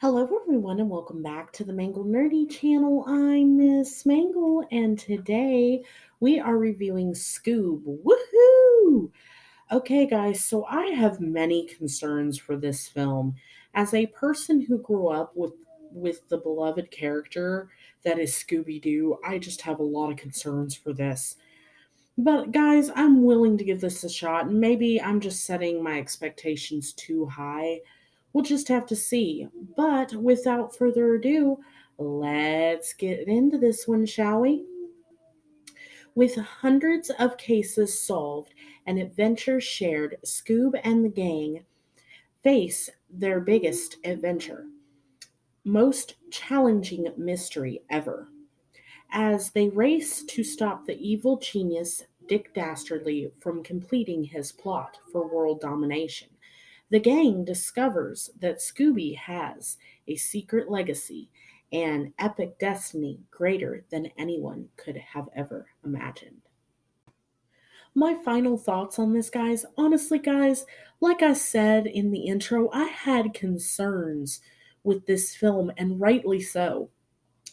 Hello, everyone, and welcome back to the Mangle Nerdy channel. I'm Miss Mangle, and today we are reviewing Scoob. Woohoo! Okay, guys, so I have many concerns for this film. As a person who grew up with the beloved character that is Scooby Doo, I just have a lot of concerns for this. But guys, I'm willing to give this a shot, and maybe I'm just setting my expectations too high. We'll just have to see. But without further ado, let's get into this one, shall we? With hundreds of cases solved and adventures shared, Scoob and the gang face their biggest adventure, most challenging mystery ever. As they race to stop the evil genius Dick Dastardly from completing his plot for world domination, the gang discovers that Scooby has a secret legacy and epic destiny greater than anyone could have ever imagined. My final thoughts on this, guys, honestly, guys, like I said in the intro, I had concerns with this film, and rightly so.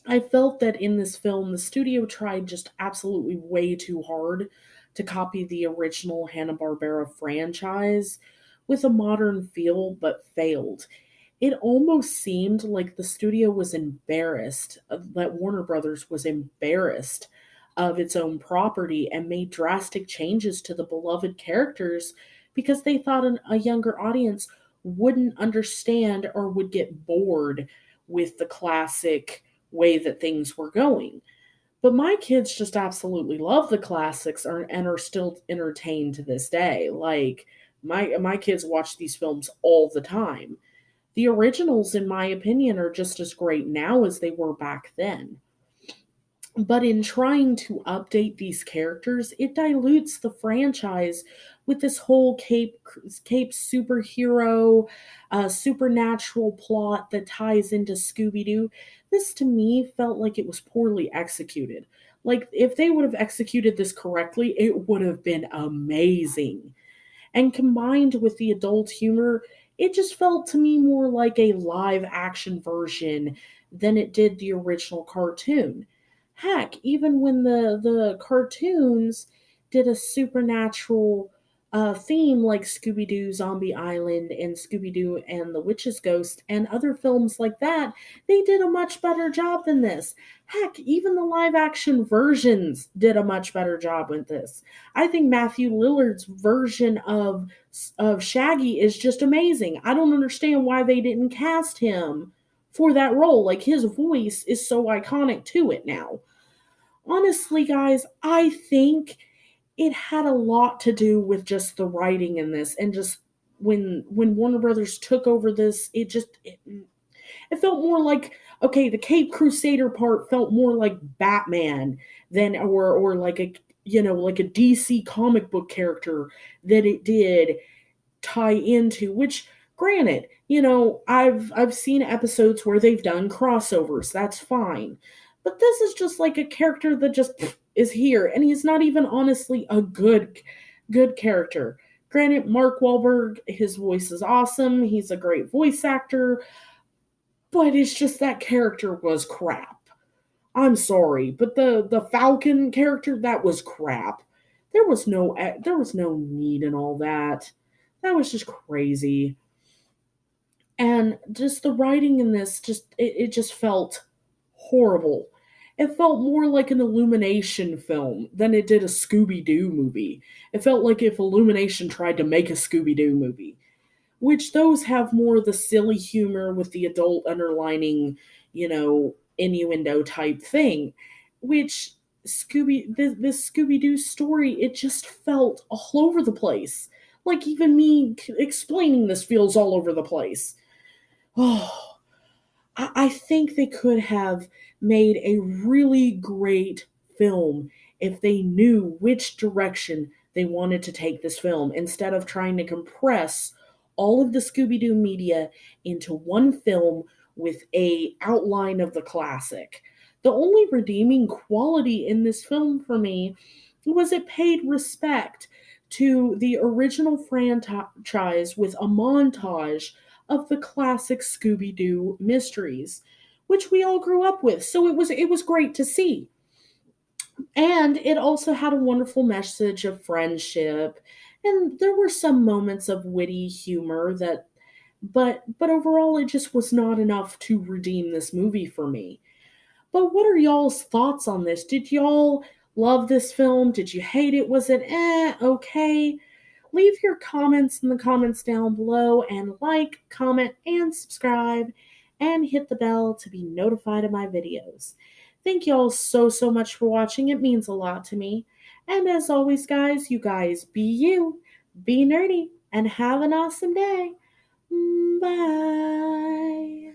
I felt that in this film, the studio tried just absolutely way too hard to copy the original Hanna-Barbera franchise with a modern feel, but failed. It almost seemed like the studio was embarrassed, that Warner Brothers was embarrassed of its own property and made drastic changes to the beloved characters because they thought a younger audience wouldn't understand or would get bored with the classic way that things were going. But my kids just absolutely love the classics and are still entertained to this day. Like my kids watch these films all the time. The originals, in my opinion, are just as great now as they were back then. But in trying to update these characters, it dilutes the franchise with this whole cape superhero, supernatural plot that ties into Scooby Doo. This to me felt like it was poorly executed. Like if they would have executed this correctly, it would have been amazing. And combined with the adult humor, it just felt to me more like a live action version than it did the original cartoon. Heck, even when the cartoons did a supernatural theme like Scooby Doo Zombie Island and Scooby Doo and the Witch's Ghost and other films like that, they did a much better job than this. Heck, even the live action versions did a much better job with this. I think Matthew Lillard's version of Shaggy is just amazing. I don't understand why they didn't cast him for that role. Like his voice is so iconic to it now. Honestly, guys, I think it had a lot to do with just the writing in this and just when Warner Brothers took over this, it felt more like okay, the Cape Crusader part felt more like Batman than or like a like a DC comic book character that it did tie into, which granted, I've seen episodes where they've done crossovers. That's fine. But this is just like a character that just is here and he's not even honestly a good character. Granted, Mark Wahlberg, his voice is awesome. He's a great voice actor, but it's just that character was crap. I'm sorry, but the Falcon character that was crap. There was no need in all that. That was just crazy. And just the writing in this it just felt horrible. It felt more like an Illumination film than it did a Scooby Doo movie. It felt like if Illumination tried to make a Scooby Doo movie, which those have more of the silly humor with the adult underlining, innuendo type thing, which this Scooby Doo story, it just felt all over the place. Like even me explaining this feels all over the place. Oh, I think they could have made a really great film if they knew which direction they wanted to take this film instead of trying to compress all of the Scooby Doo media into one film with a outline of the classic. The only redeeming quality in this film for me was it paid respect to the original franchise with a montage of the classic Scooby-Doo mysteries, which we all grew up with. So it was great to see. And it also had a wonderful message of friendship, and there were some moments of witty humor that but overall it just was not enough to redeem this movie for me. But what are y'all's thoughts on this? Did y'all love this film? Did you hate it? Was it okay? Leave your comments in the comments down below, and like, comment, and subscribe, and hit the bell to be notified of my videos. Thank y'all so much for watching. It means a lot to me. And as always, guys, you guys be you, be nerdy, and have an awesome day. Bye.